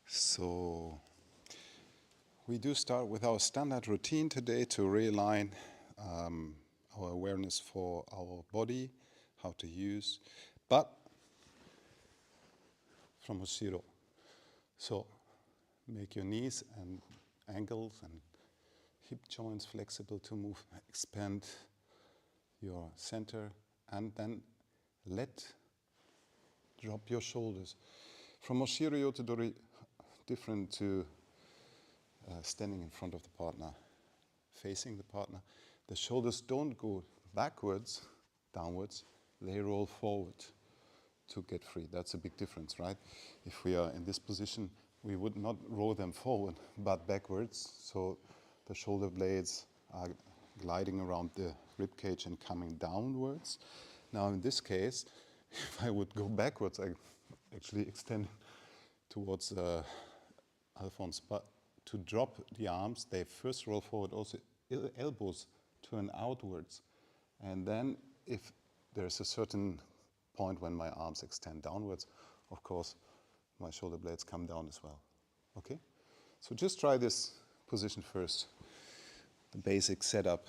So we do start with our standard routine today to realign our awareness for our body, how to use, but from Oshiro. So make your knees and ankles and hip joints flexible to move, expand your center, and then drop your shoulders. From Oshiro Yotodori, different to standing in front of the partner, facing the partner. The shoulders don't go backwards, downwards, they roll forward to get free. That's a big difference, right? If we are in this position, we would not roll them forward, but backwards. So the shoulder blades are gliding around the rib cage and coming downwards. Now in this case, if I would go backwards, I actually extend towards Alphonse, but to drop the arms, they first roll forward, also elbows turn outwards. And then if there's a certain point when my arms extend downwards, of course, my shoulder blades come down as well. Okay? So just try this position first, the basic setup.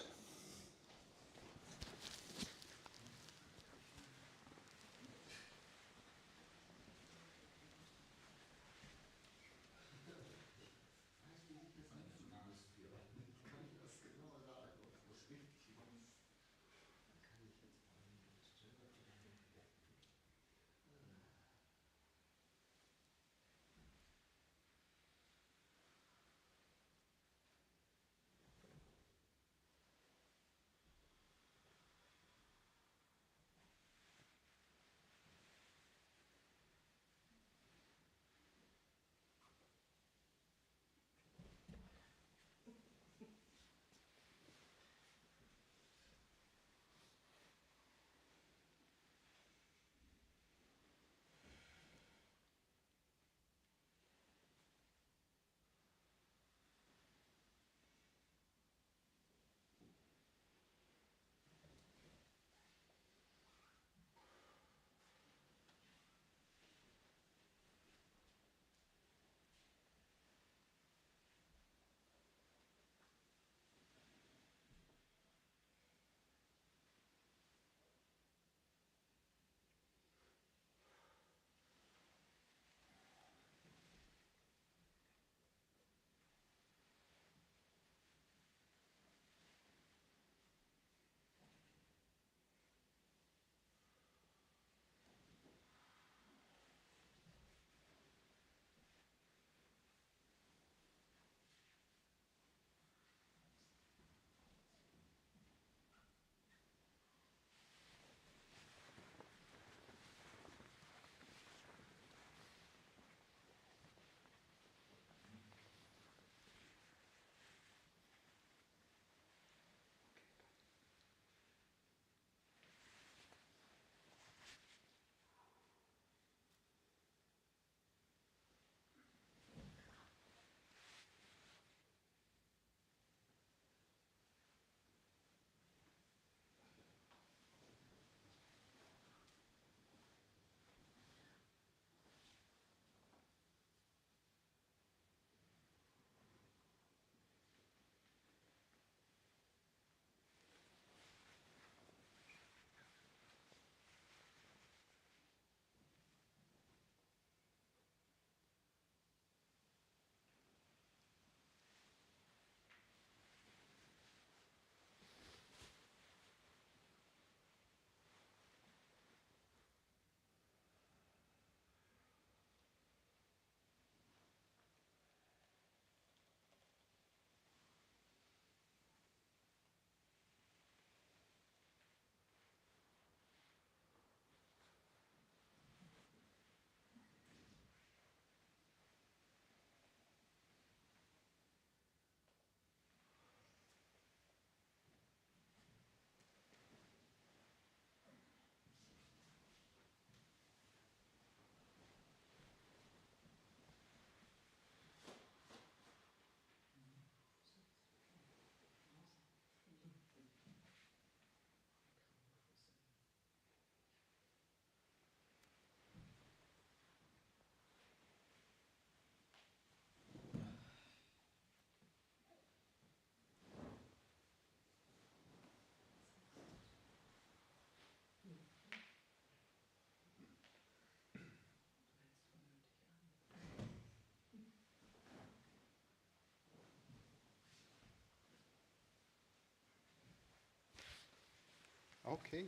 Okay.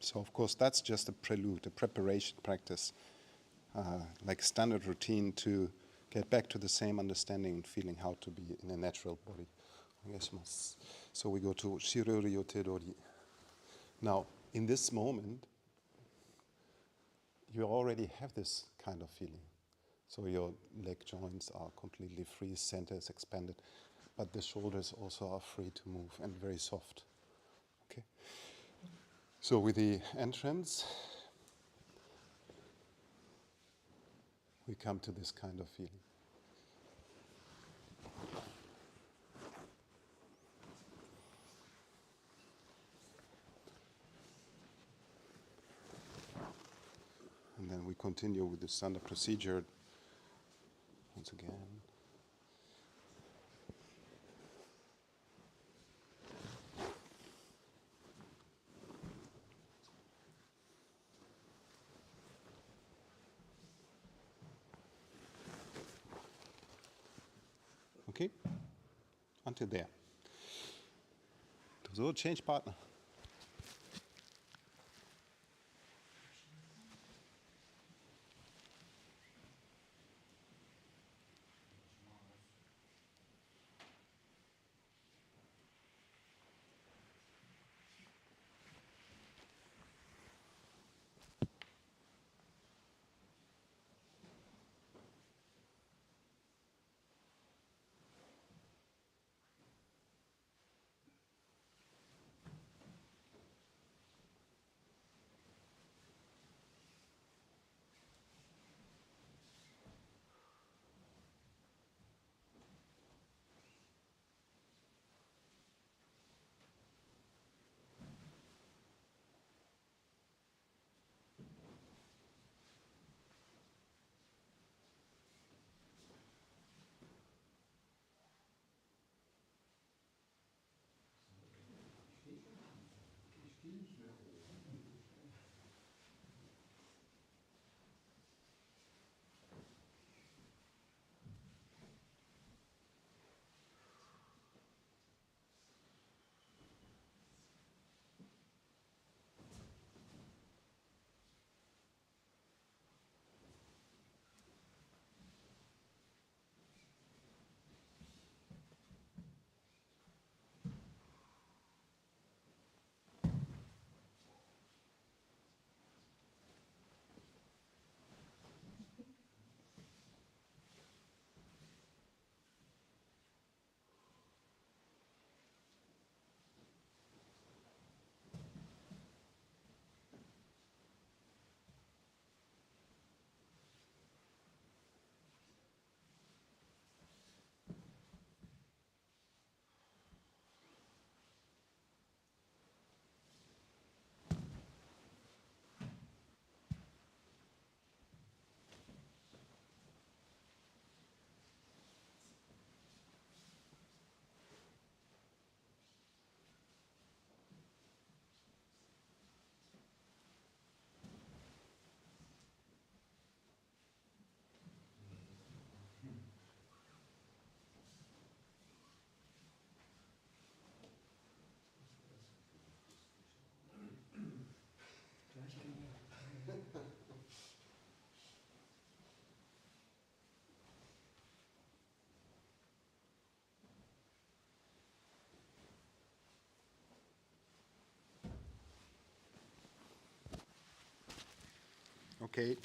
So of course that's just a prelude, a preparation practice, like standard routine to get back to the same understanding and feeling how to be in a natural body. So we go to Shiroryo Terori. Now, in this moment, you already have this kind of feeling. So your leg joints are completely free, center is expanded, but the shoulders also are free to move and very soft. Okay. So with the entrance, we come to this kind of feeling. And then we continue with the standard procedure once again. Okay? Until there. So change partner. Okay.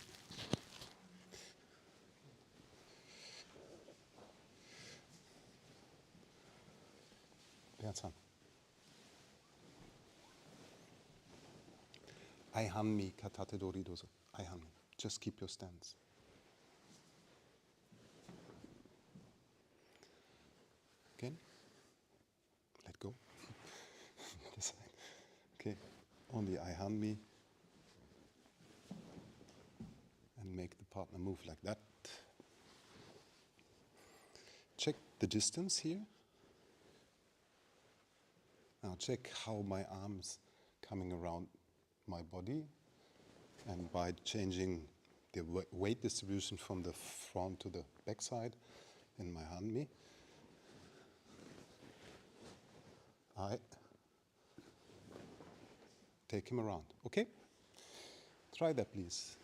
Bernsan. Aihanmi katate dori dozo. Aihanmi. Just keep your stance. Again. Let go. Other side. Okay. Only aihanmi. And make the partner move like that. Check the distance here. Now check how my arms coming around my body, and by changing the weight distribution from the front to the back side in my hanmi. I take him around. Okay? Try that, please.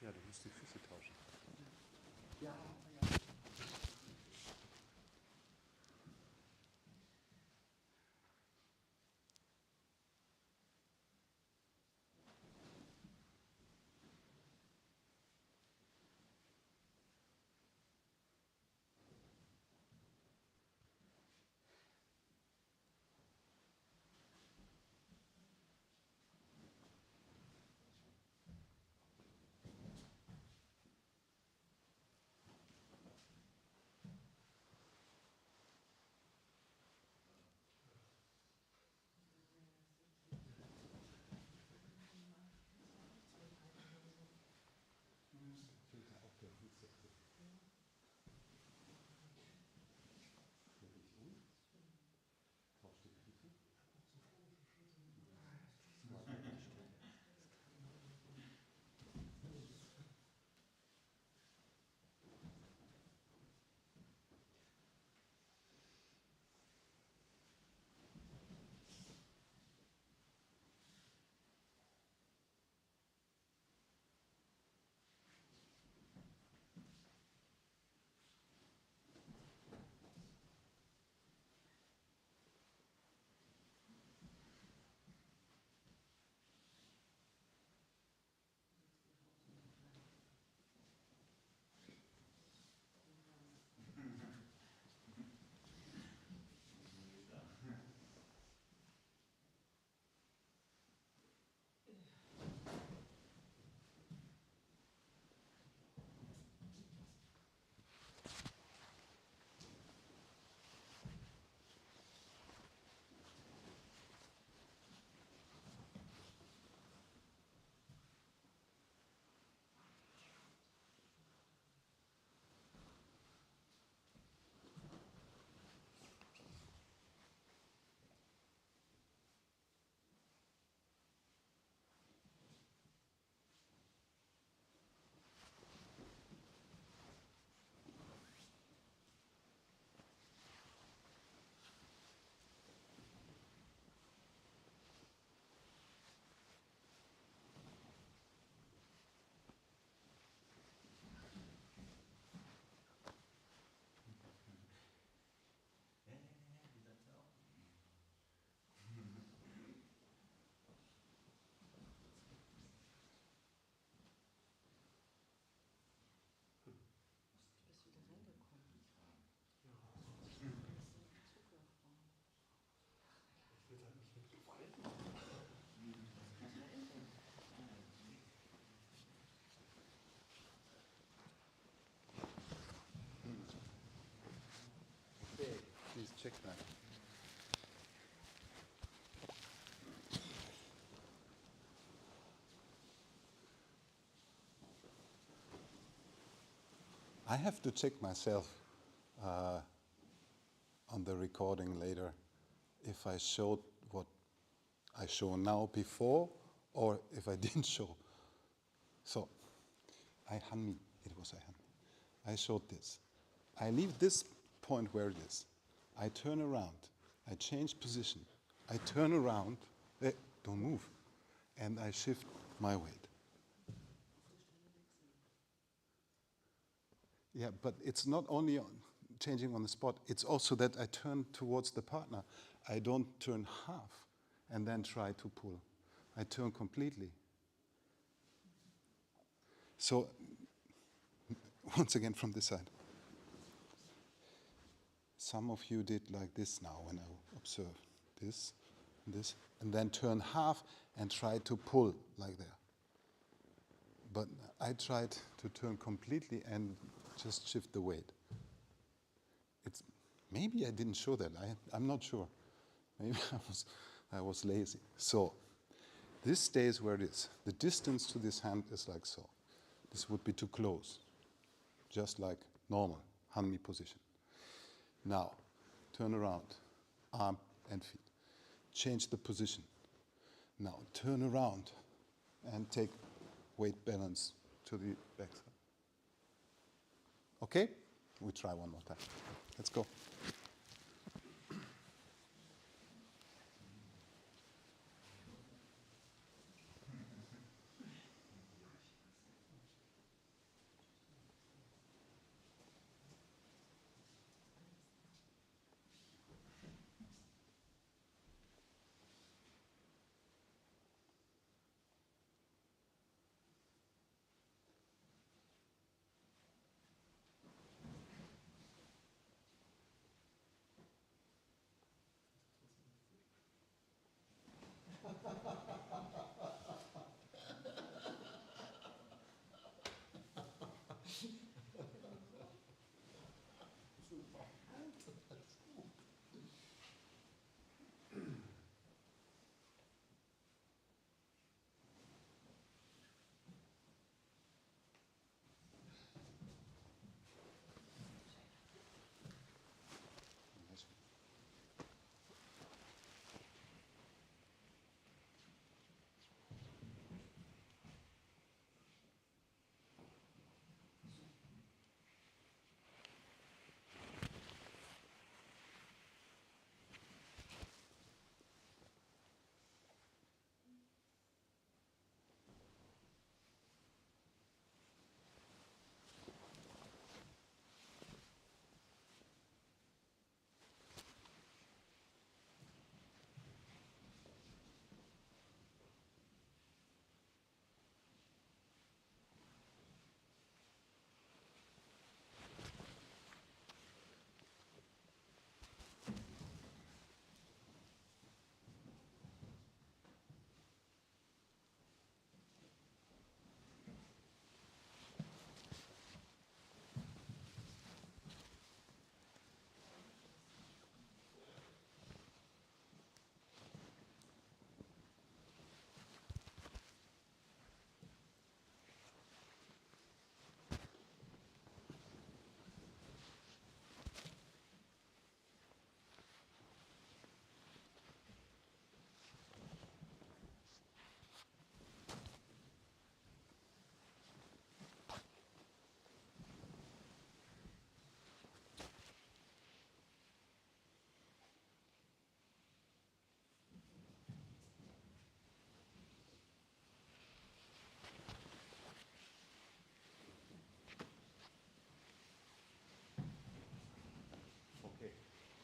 Ja, du musst die Füße tauschen. Ja, ja. Please check that. I have to check myself on the recording later if I showed what I show now before or if I didn't show. So, it was I showed this. I leave this point where it is. I turn around. I change position. I turn around. Don't move. And I shift my weight. Yeah, but it's not only changing on the spot. It's also that I turn towards the partner. I don't turn half and then try to pull. I turn completely. So, once again from this side. Some of you did like this now when I observe this, and then turn half and try to pull like that. But I tried to turn completely and just shift the weight. It's Maybe I didn't show that. I'm not sure. Maybe I was lazy. So this stays where it is. The distance to this hand is like so. This would be too close, just like normal Hanmi position. Now, turn around, arm and feet. Change the position. Now, turn around and take weight balance to the backside. Okay? We try one more time. Let's go.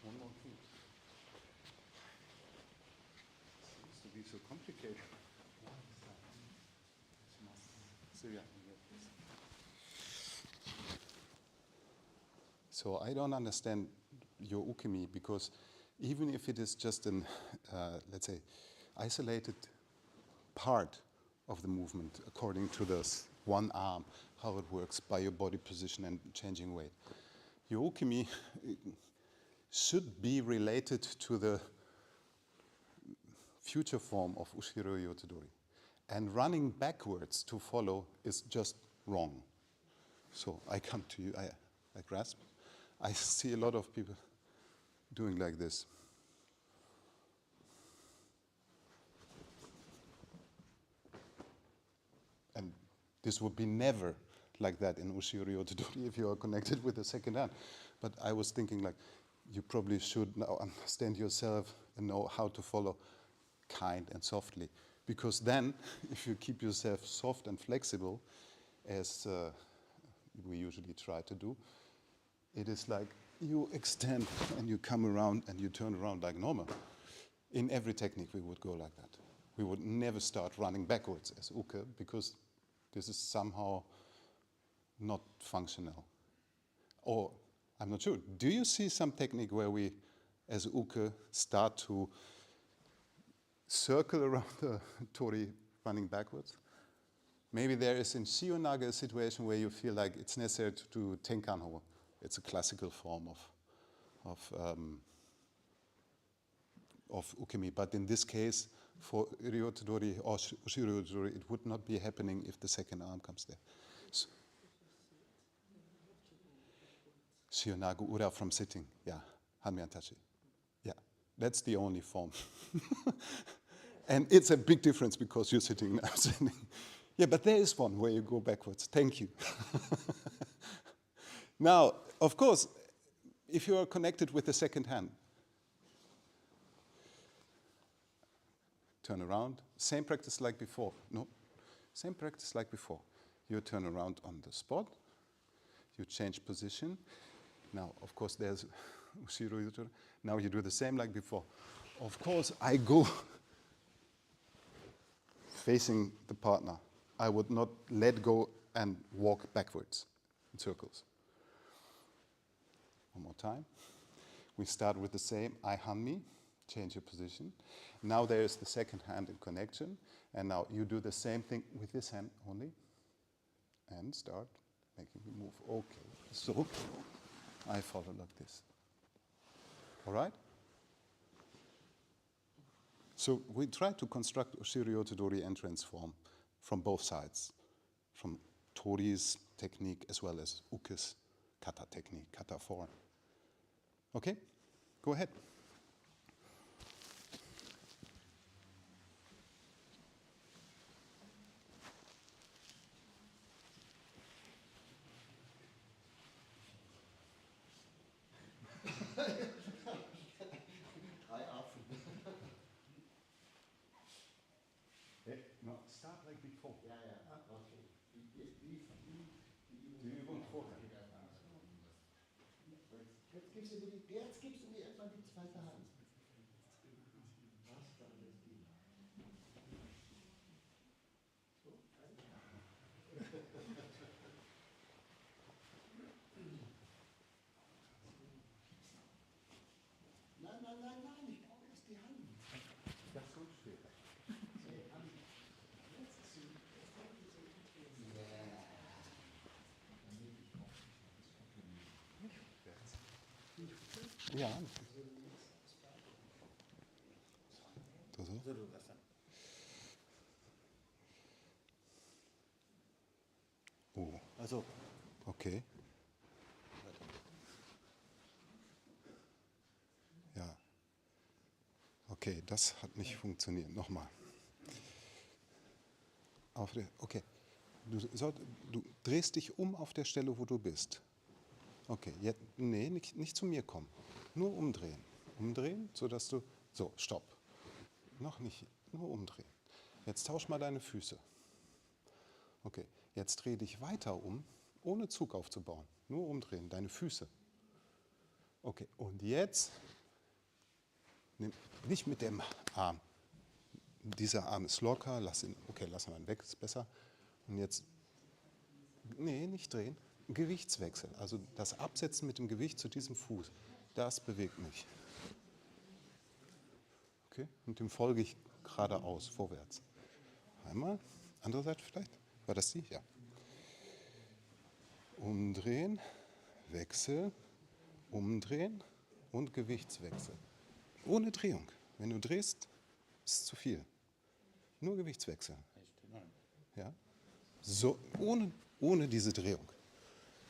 One more thing. Seems to be so complicated. So I don't understand your ukemi, because even if it is just an, let's say, isolated part of the movement according to this one arm, how it works by your body position and changing weight, your ukemi should be related to the future form of Ushiro Yotodori. And running backwards to follow is just wrong. So I come to you, I grasp. I see a lot of people doing like this. And this would be never like that in Ushiro Yotodori if you are connected with the second hand. But I was thinking, like, you probably should now understand yourself and know how to follow kind and softly. Because then, if you keep yourself soft and flexible, as we usually try to do, it is like you extend and you come around and you turn around like normal. In every technique, we would go like that. We would never start running backwards as uke, because this is somehow not functional. Or, I'm not sure, do you see some technique where we, as uke, start to circle around the tori running backwards? Maybe there is in Shio-naga a situation where you feel like it's necessary to do tenkan-ho. It's a classical form of of ukemi. But in this case, for ryotodori or shiryotodori, it would not be happening if the second arm comes there. So, shionagu ura from sitting, yeah, hanmian tachi. Yeah, that's the only form. And it's a big difference because you're sitting and I'm standing. Yeah, but there is one where you go backwards. Thank you. Now, of course, if you are connected with the second hand, turn around, same practice like before. No, same practice like before. You turn around on the spot, you change position. Now, of course, there's Ushiro Yuto. Now you do the same like before. Of course, I go facing the partner. I would not let go and walk backwards in circles. One more time. We start with the same, I hanmi, change your position. Now there is the second hand in connection. And now you do the same thing with this hand only. And start making the move. Okay, so I follow like this. All right? So we try to construct Ushiro Todori entrance form from both sides, from Tori's technique as well as Uke's kata technique, kata form. Okay, go ahead. No, start like before. Ja, ja, okay. Die Übung vorher. Jetzt gibst du mir erstmal die zweite Hand. Was dann das Ding? So, nein, ich brauche erst die Hand. Das kommt später. Ja. So. Oh, Also, okay. Ja. Okay, das hat nicht funktioniert. Nochmal. Okay. Du drehst dich um auf der Stelle, wo du bist. Okay, jetzt, nee, nicht zu mir kommen. Nur umdrehen. Umdrehen, sodass du... So, stopp. Noch nicht, nur umdrehen. Jetzt tausch mal deine Füße. Okay, jetzt dreh dich weiter um, ohne Zug aufzubauen. Nur umdrehen, deine Füße. Okay, und jetzt... Nicht mit dem Arm. Dieser Arm ist locker, lass ihn mal weg, ist besser. Und jetzt, nee, nicht drehen, Gewichtswechsel. Also das Absetzen mit dem Gewicht zu diesem Fuß, das bewegt mich. Okay, und dem folge ich geradeaus, vorwärts. Einmal, andere Seite vielleicht, war das die? Ja. Umdrehen, Wechsel, umdrehen und Gewichtswechsel. Ohne Drehung. Wenn du drehst, ist es zu viel. Nur Gewichtswechsel. Ja? So, ohne diese Drehung.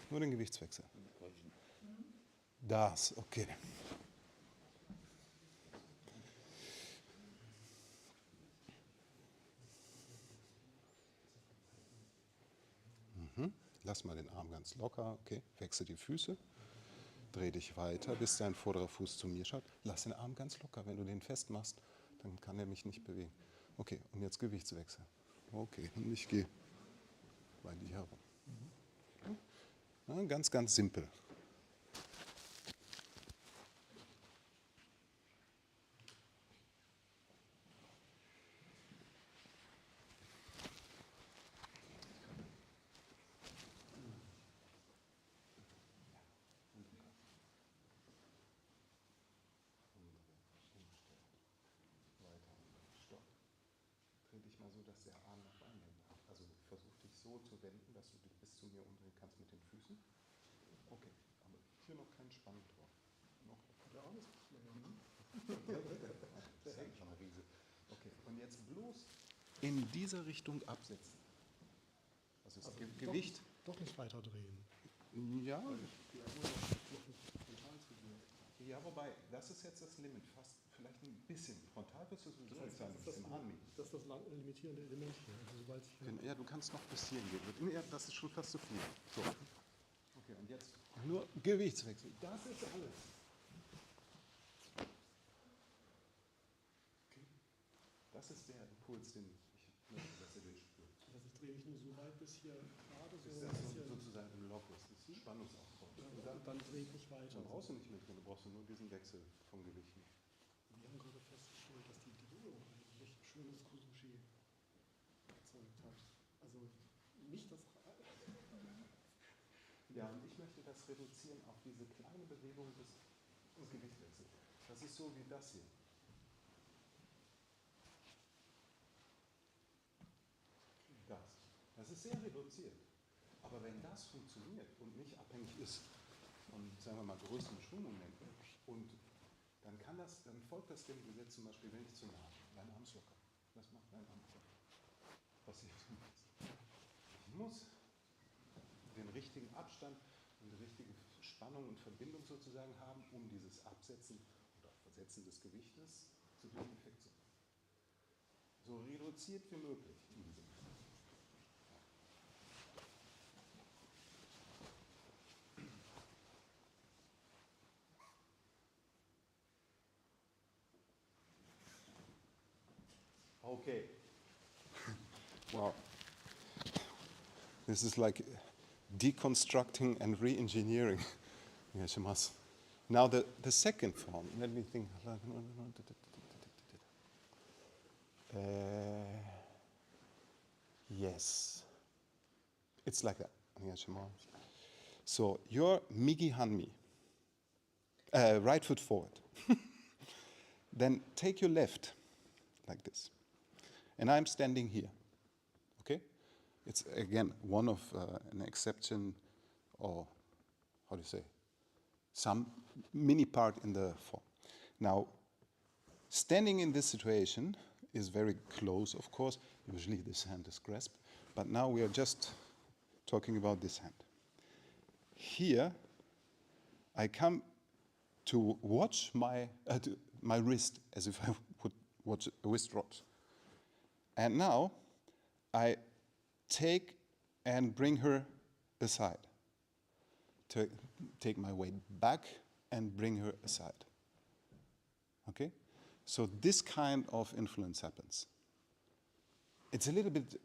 Nur den Gewichtswechsel. Das, okay. Lass mal den Arm ganz locker. Okay, wechsel die Füße. Dreh dich weiter, bis dein vorderer Fuß zu mir schaut. Lass den Arm ganz locker. Wenn du den festmachst, dann kann er mich nicht bewegen. Okay, und jetzt Gewichtswechsel. Okay, und ich gehe bei dir herum. Ja, ganz, ganz simpel. So, dass der Arm noch Beinlänge hat. Also versuch dich so zu wenden, dass du dich bis zu mir umdrehen kannst mit den Füßen. Okay, aber hier noch kein Spanntor. Noch der Arm ist nicht mehr. Das hängt schon eine Riese. Okay, und jetzt bloß in dieser Richtung absetzen. Also das Gewicht. Doch nicht weiter drehen. Ja. Die Arme noch nicht frontal zu gehen. Ja, wobei, das ist jetzt das Limit. Fast vielleicht ein bisschen. Frontal wirst du sowieso nicht sein, das ist im Hanmi. Das ist das limitierende Element hier. Also sobald ich Ja, du kannst noch bis hierhin gehen. Ja, das ist schon fast zu viel. So. Okay, und jetzt nur Gewichtswechsel. das ist alles. Das ist der Impuls, den ich möchte, dass ihr den spürt. Also ich drehe mich nur so weit, bis hier gerade so Bis ein das bisschen. sozusagen im Lock ist. Das ist Spannungsaufbau. Und dann drehe ich mich weiter. Dann brauchst du nicht mehr, du brauchst nur diesen Wechsel vom Gewicht. Wir haben gerade festgestellt, dass die Drehung eigentlich ein schönes Kusushi erzeugt hat. Also nicht das. Ja, und ich möchte das reduzieren auf diese kleine Bewegung des Gewichtwechsels. Das ist so wie das hier. Das ist sehr reduziert. Aber wenn das funktioniert und nicht abhängig ist von, sagen wir mal, größeren Schwungmomenten, und dann folgt das dem Gesetz zum Beispiel, wenn ich zu nah bin, dein Arm ist locker. Was macht dein Arm locker? Passiert nichts. Ich muss den richtigen Abstand und die richtige Spannung und Verbindung sozusagen haben, um dieses Absetzen oder Versetzen des Gewichtes zu diesem Effekt zu kommen. So reduziert wie möglich in diesem Effekt. Okay. Wow. This is like deconstructing and re-engineering. Now the second form, let me think. Yes. It's like that. So your Migi Hanmi, right foot forward. Then take your left, like this. And I'm standing here. Okay? It's again one of an exception, or how do you say? Some mini part in the form. Now, standing in this situation is very close, of course. Usually this hand is grasped, but now we are just talking about this hand. Here, I come to watch my wrist as if I would watch a wrist watch. And now I take and bring her aside. Take my weight back and bring her aside. Okay? So this kind of influence happens. It's a little bit,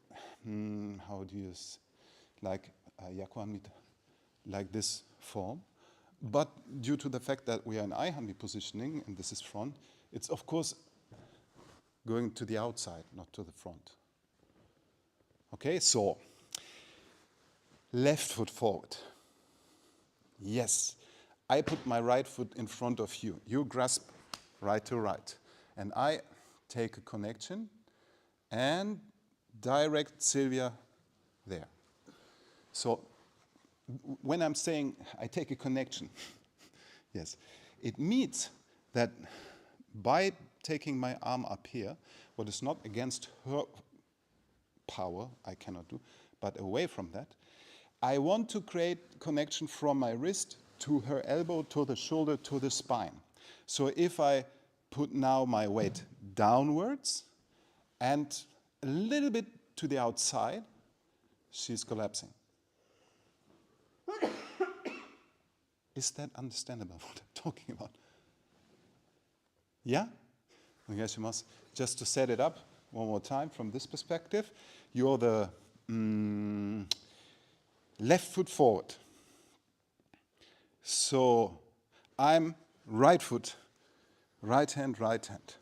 how do you like Yakuanmita, like this form. But due to the fact that we are in I-Hanmi positioning, and this is front, it's of course going to the outside, not to the front. Okay, so left foot forward. Yes, I put my right foot in front of you. You grasp right to right. And I take a connection and direct Sylvia there. So when I'm saying I take a connection, yes, it means that by taking my arm up here, what is not against her power, I cannot do, but away from that, I want to create connection from my wrist to her elbow, to the shoulder, to the spine. So if I put now my weight downwards and a little bit to the outside, she's collapsing. Is that understandable what I'm talking about? Yeah? Just to set it up one more time from this perspective, you're the left foot forward. So I'm right foot, right hand, right hand.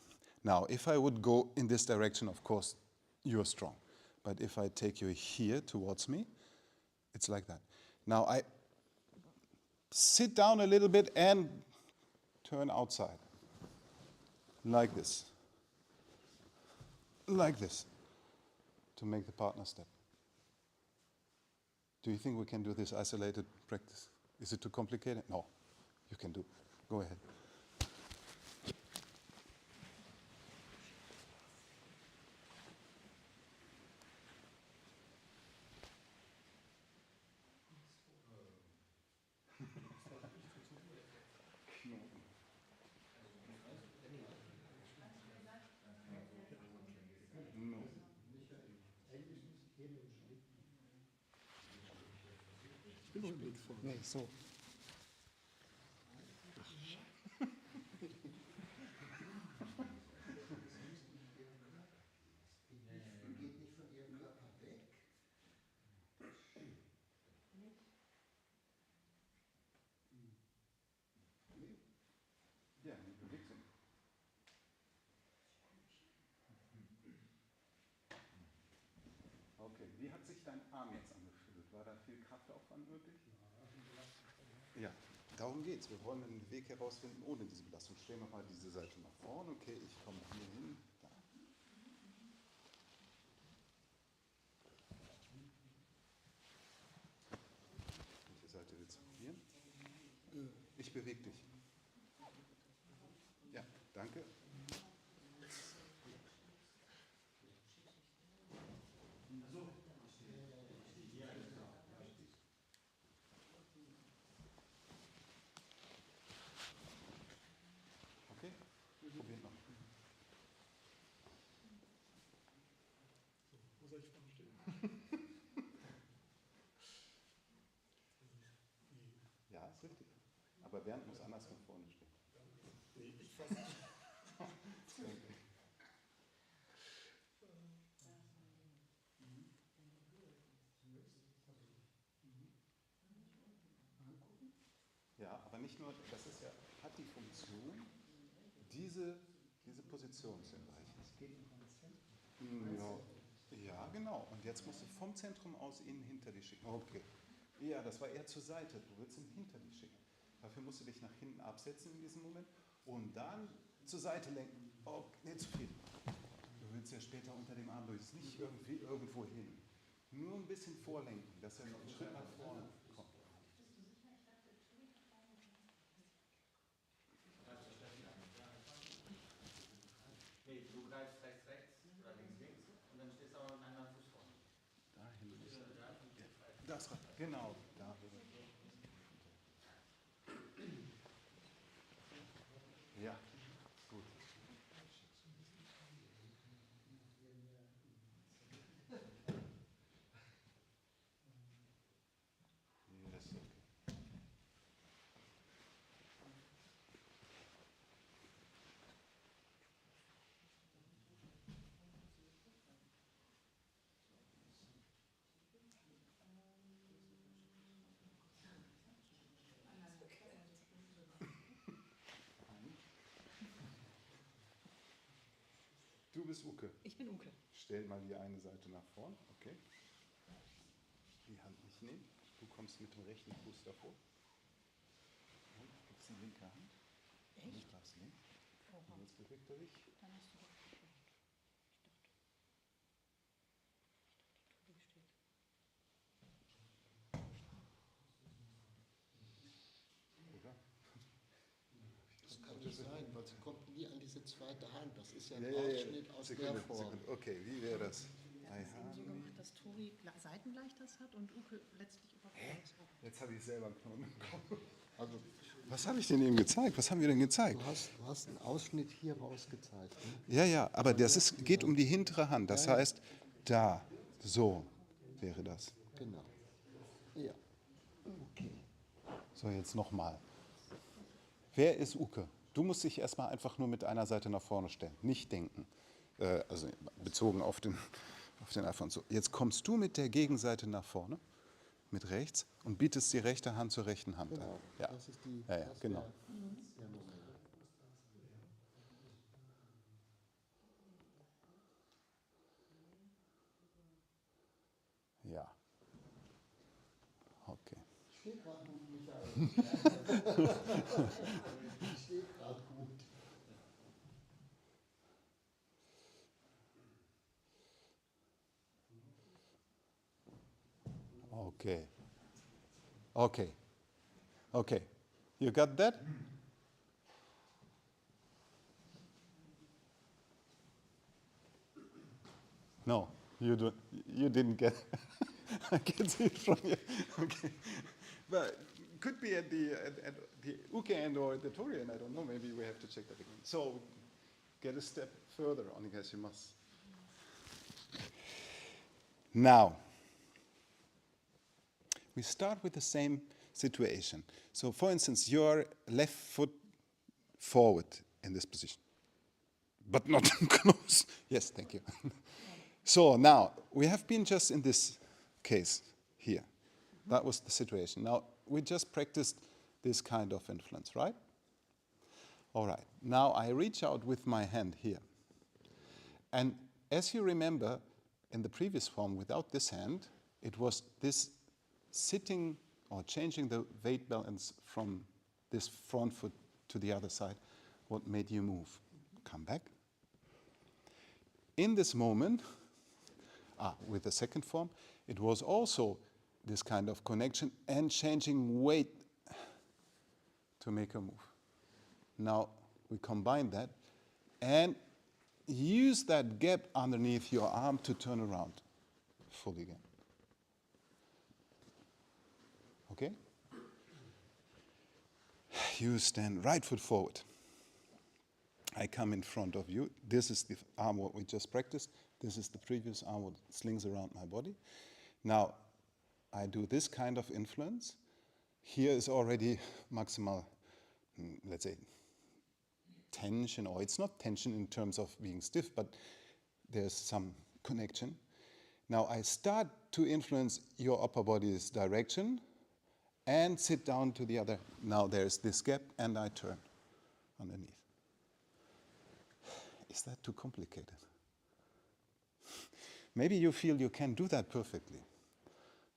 Now, if I would go in this direction, of course, you're strong. But if I take you here towards me, it's like that. Now I sit down a little bit and turn outside. Like this. Like this. To make the partner step. Do you think we can do this isolated practice? Is it too complicated? No. You can do. Go ahead. Bild vor. Nee, so. Geht nicht von ihrem Körper weg. Ja, die bewegt sich. Okay, wie hat sich dein Arm jetzt angefühlt? War da viel Kraftaufwand nötig? Ja, darum geht's. Wir wollen einen Weg herausfinden ohne diese Belastung. Stellen wir mal diese Seite nach vorne. Okay, ich komme hier hin. Da. Welche Seite willst du probieren? Ich bewege dich. Ja, danke. Okay, probiert noch. Wo soll ich vorne stehen? Ja, ist richtig. Aber Bernd muss andersrum vorne stehen. Nee, ich fasse. Ja, aber nicht nur, das ist ja, hat die Funktion, diese Position zu erreichen. Es geht um ein Zentrum. Ja, ja, genau. Und jetzt musst du vom Zentrum aus innen hinter dich schicken. Okay. Ja, das war eher zur Seite. Du willst ihn hinter dich schicken. Dafür musst du dich nach hinten absetzen in diesem Moment und dann zur Seite lenken. Oh, nicht zu viel. Du willst ja später unter dem Arm durch. Das ist nicht irgendwie irgendwo hin. Nur ein bisschen vorlenken, dass er noch einen Schritt nach vorne kommt. Nee, du greifst rechts, rechts oder links, links und dann stehst du aber mit einem anderen Fuß vorne. Dahin. Das, genau. Da. Ja, gut. Yes, okay. Du bist Uke. Ich bin Uke. Stell mal die eine Seite nach vorn, okay? Die Hand nicht nehmen. Du kommst mit dem rechten Fuß davor. Und gibst die linke Hand. Echt? Und greifst links. Und jetzt bewegt er dich. Dann hast du doch geschafft. Ich dachte, die steht. Oder? Das kann nicht sein, weil sie kommt nie an diese zweite Hand. Das ist ja ein Ja. Ausschnitt aus Sekunde, der Form. Sekunde. Okay, wie wäre das? Wir haben es eben so gemacht, dass Tori seitengleich das hat und Uke letztlich überkreuz hat. Jetzt habe ich selber einen Knoten im Kopf. Also, Was habe ich denn eben gezeigt? Was haben wir denn gezeigt? du hast einen Ausschnitt hier rausgezeigt. Ne? Ja, aber das geht um die hintere Hand. Das heißt, da, so wäre das. Genau. Ja. Okay. So, jetzt nochmal. Wer ist Uke? Du musst dich erstmal einfach nur mit einer Seite nach vorne stellen, nicht denken. Also bezogen auf den iPhone. So, jetzt kommst du mit der Gegenseite nach vorne, mit rechts, und bietest die rechte Hand zur rechten Hand Genau. an. Ja, Das ist die. ja, das genau. der Moment. Ja. Okay. Steht gerade gut, Michael. Steht gerade gut. Okay. Okay. Okay. You got that? No, you didn't get. I can see it from here. Okay, but could be at the Uke end or at the Tori end. I don't know. Maybe we have to check that again. So get a step further on. I guess you must. Now we start with the same situation. So for instance, your left foot forward in this position, but not close. Yes, thank you. So now, we have been just in this case here. That was the situation. Now, we just practiced this kind of influence, right? All right. Now, I reach out with my hand here. And as you remember, in the previous form, without this hand, it was this sitting or changing the weight balance from this front foot to the other side, what made you move. Come back. In this moment, with the second form, it was also this kind of connection and changing weight to make a move. Now we combine that and use that gap underneath your arm to turn around fully again. Okay? You stand right foot forward. I come in front of you. This is the arm what we just practiced. This is the previous arm what slings around my body. Now, I do this kind of influence. Here is already maximal, let's say, tension, or it's not tension in terms of being stiff, but there's some connection. Now, I start to influence your upper body's direction and sit down to the other. Now, there's this gap, and I turn underneath. Is that too complicated? Maybe you feel you can do that perfectly.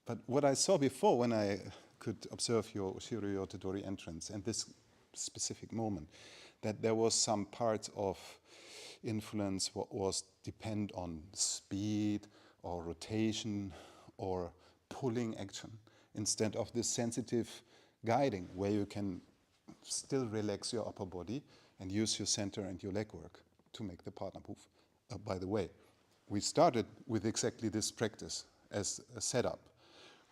But what I saw before when I could observe your Ushiro Todori entrance and this specific moment, that there was some part of influence what was depend on speed or rotation or pulling action instead of this sensitive guiding where you can still relax your upper body and use your center and your leg work to make the partner move. By the way, we started with exactly this practice as a setup.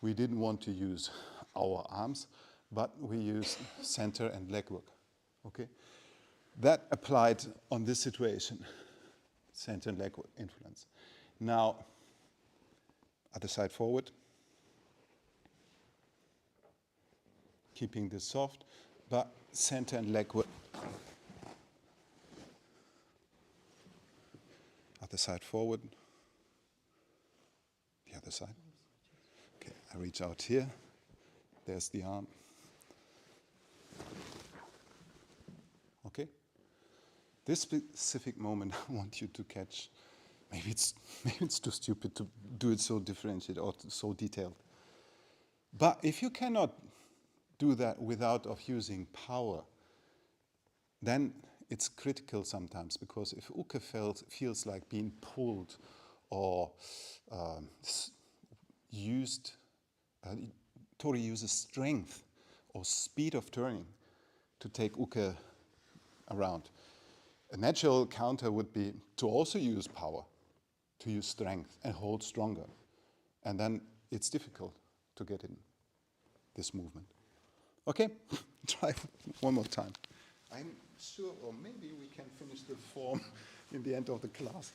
We didn't want to use our arms, but we used center and leg work. Okay? That applied on this situation, center and leg work influence. Now, other side forward. Keeping this soft, but center and leg work. Other side forward. The other side. Okay, I reach out here. There's the arm. Okay? This specific moment I want you to catch. Maybe it's too stupid to do it so differentiated or so detailed. But if you cannot do that without of using power, then it's critical sometimes, because if uke feels like being pulled or Tori uses strength or speed of turning to take uke around. A natural counter would be to also use power, to use strength and hold stronger. And then it's difficult to get in this movement. Okay, try one more time. I'm sure, or maybe we can finish the form in the end of the class.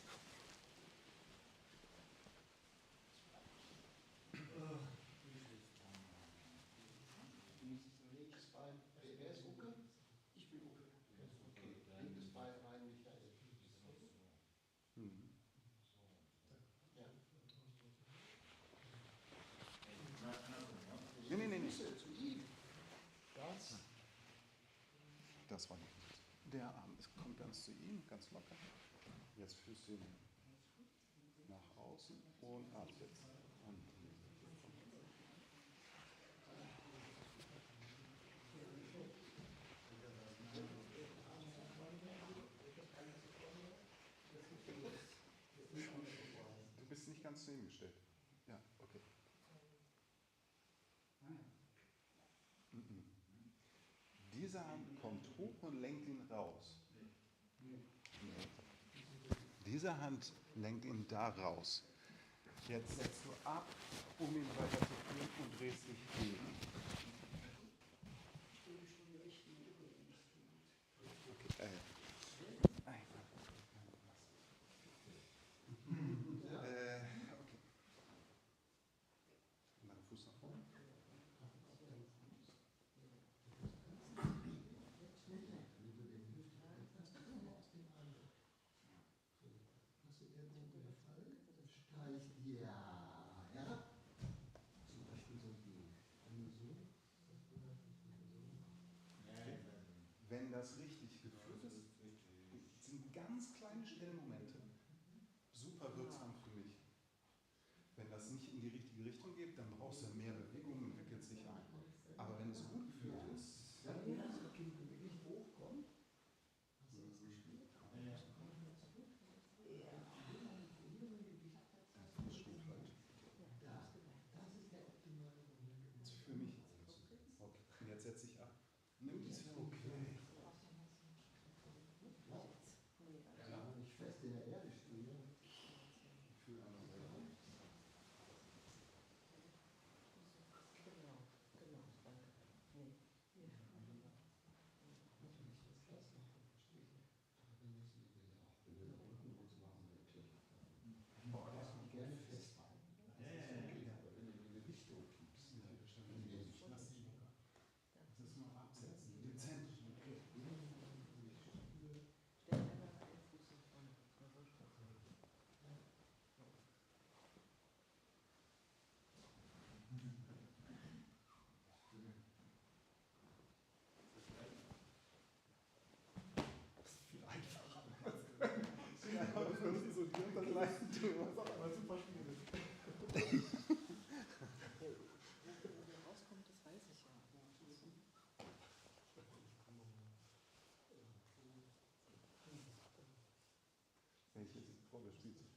Linkes Bein, wer ist Uke? Ich bin Uke. Okay, linkes Bein rein, Michael. Ja. Nee. Zu ihm. Das war nicht. Der Arm kommt ganz zu ihm, ganz locker. Jetzt Füße nach außen und absetzen. Und du bist nicht ganz zu ihm gestellt. Ja, okay. Dieser Arm kommt hoch und lenkt ihn raus. Nee. Diese Hand lenkt ihn da raus. Jetzt setzt du ab, um ihn weiter zu führen und drehst dich gegen. Okay. Okay. Fuß nach vorne. Wenn das richtig geführt ist, sind ganz kleine Stellmomente super wirksam für mich. Wenn das nicht in die richtige Richtung geht, dann brauchst du mehr Bewegung und wickelt sich ein. Aber wenn es gut geführt ist, Ja, ja, das Kind wirklich hochkommt. Hast du das gespielt? Ja. steht falsch. Das ist der optimale Moment. Das ist für mich. Okay. Und jetzt setze ich ab. Nimm diese. Okay. Ja, wenn ich fest in der Erde stehe. Ich fühle einmal selber. Gerne festhalten. Das ist okay, aber wenn du die Gewichtung gibst, dann Lass sie locker. Das ist nur absetzen. Mit dem Zentrum. Okay. Viel einfacher. Ja, aber das ist so die Unterleisten tun, was auch immer super schwierig. Wo der rauskommt, das weiß ich ja. Welche Rolle spielt sie?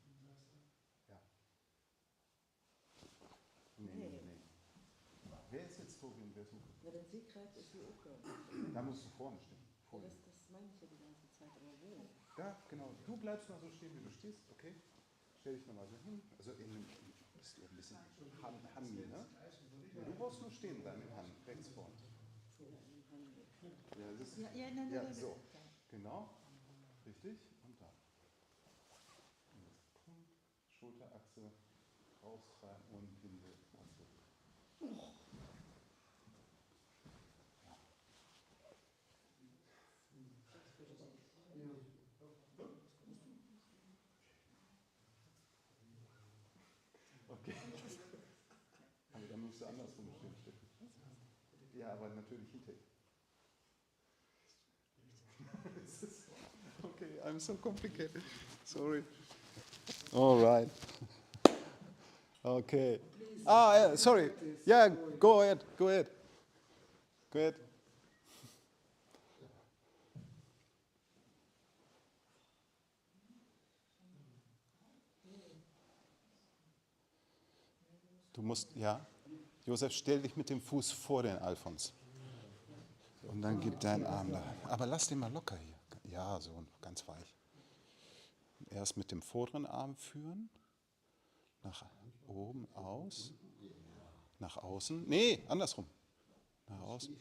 Ja. Nee. Wer ist jetzt Tobi und wer ist Uke? Ja, der Seekreis ist die Uke. Da musst du vorne stehen. Ja, das meine ich ja die ganze Zeit, aber wo? Da, genau. Du bleibst mal so stehen, wie du stehst, okay? Stell dich nochmal so hin. Also bist du ein bisschen Hanmi, ne? Ja, du brauchst nur stehen bleiben im Hand, rechts vorne. Ja, das ist, ja, so. Genau. Richtig. Und da. Und jetzt Punkt, Schulterachse raustreiben und Hinde. Okay. Aber dann musst du andersrum stehen, Steffen. Ja, aber natürlich hinter. Okay, I'm so complicated. Sorry. All right. Okay. Sorry. Yeah, go ahead. Go ahead. Go ahead. Du musst, ja. Josef, stell dich mit dem Fuß vor den Alfons. Und dann gib deinen Arm da. Aber lass den mal locker hier. Ja, so ganz weich. Erst mit dem vorderen Arm führen. Nach oben, aus. Nach außen. Nee, andersrum. Nach außen.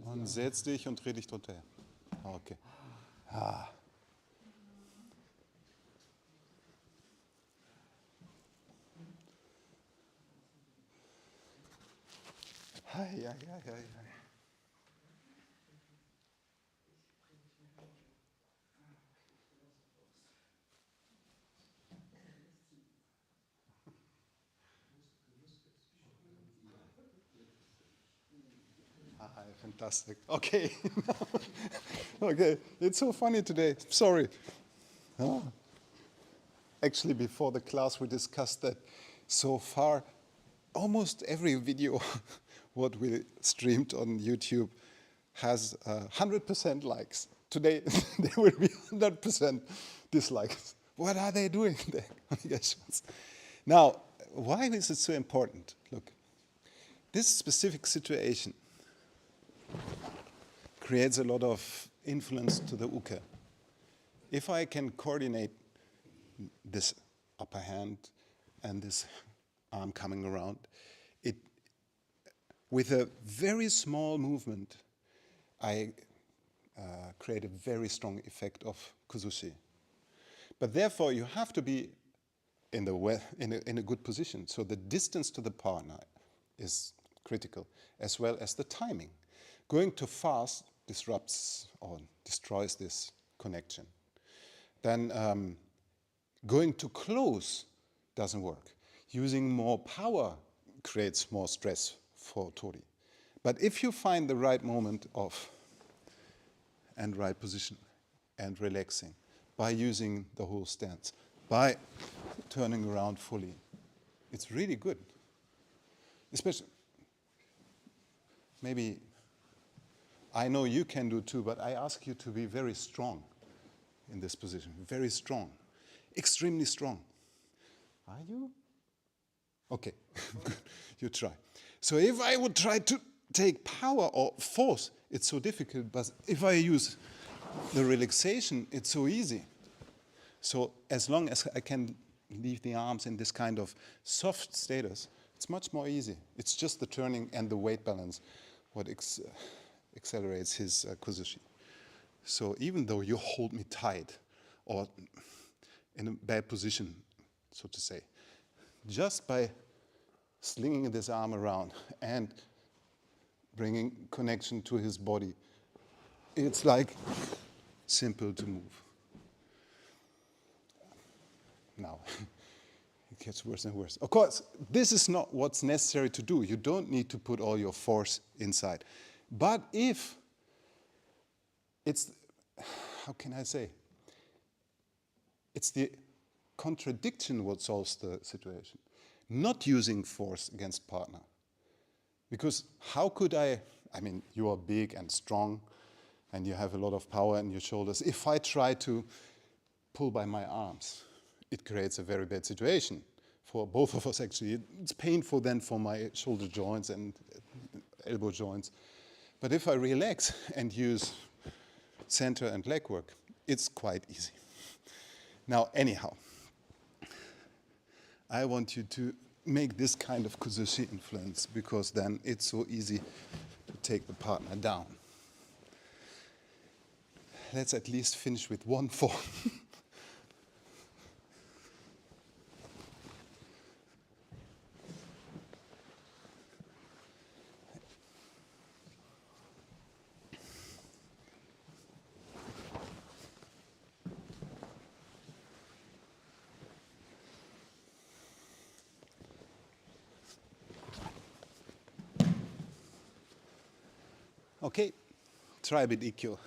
Und setz dich und dreh dich drunter her. Okay. Ah. Ja. Fantastic. Okay. Okay. It's so funny today. Sorry. Oh. Actually, before the class, we discussed that so far, almost every video what we streamed on YouTube has 100% likes. Today, there will be 100% dislikes. What are they doing there? Now, why is it so important? Look, this specific situation creates a lot of influence to the uke. If I can coordinate this upper hand and this arm coming around, with a very small movement, I create a very strong effect of kuzushi. But therefore, you have to be in a good position. So the distance to the partner is critical, as well as the timing. Going too fast disrupts or destroys this connection. Then going too close doesn't work. Using more power creates more stress for Tori. But if you find the right moment of and right position and relaxing, by using the whole stance, by turning around fully. It's really good. Especially, maybe, I know you can do too, but I ask you to be very strong in this position. Very strong. Extremely strong. Are you? Okay, good. You try. So if I would try to take power or force, it's so difficult, but if I use the relaxation, it's so easy. So as long as I can leave the arms in this kind of soft status, it's much more easy. It's just the turning and the weight balance what accelerates his kuzushi. So even though you hold me tight or in a bad position, so to say, just by slinging this arm around and bringing connection to his body, it's like simple to move. Now, it gets worse and worse. Of course, this is not what's necessary to do. You don't need to put all your force inside. But if it's, how can I say? It's the contradiction what solves the situation. Not using force against partner. Because how could I mean, you are big and strong and you have a lot of power in your shoulders. If I try to pull by my arms, it creates a very bad situation for both of us actually. It's painful then for my shoulder joints and elbow joints. But if I relax and use center and leg work, it's quite easy. Now, anyhow, I want you to make this kind of kuzushi influence, because then it's so easy to take the partner down. Let's at least finish with one form. Okay, try a bit ikkyo.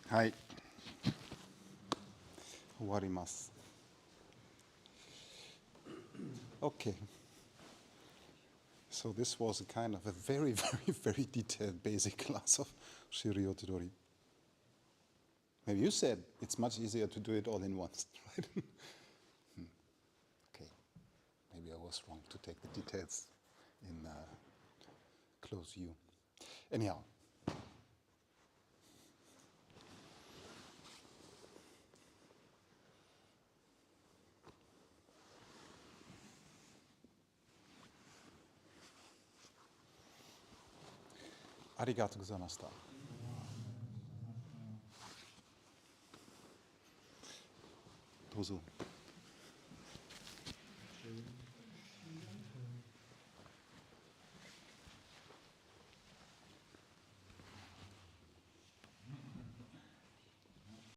Hi. Warimasu. Okay. So this was a kind of a very, very, very detailed basic class of Shiryo Todori. Maybe you said it's much easier to do it all in once, right? Okay. Maybe I was wrong to take the details in close view. Anyhow. Arigatou gozaimashita. Dozo.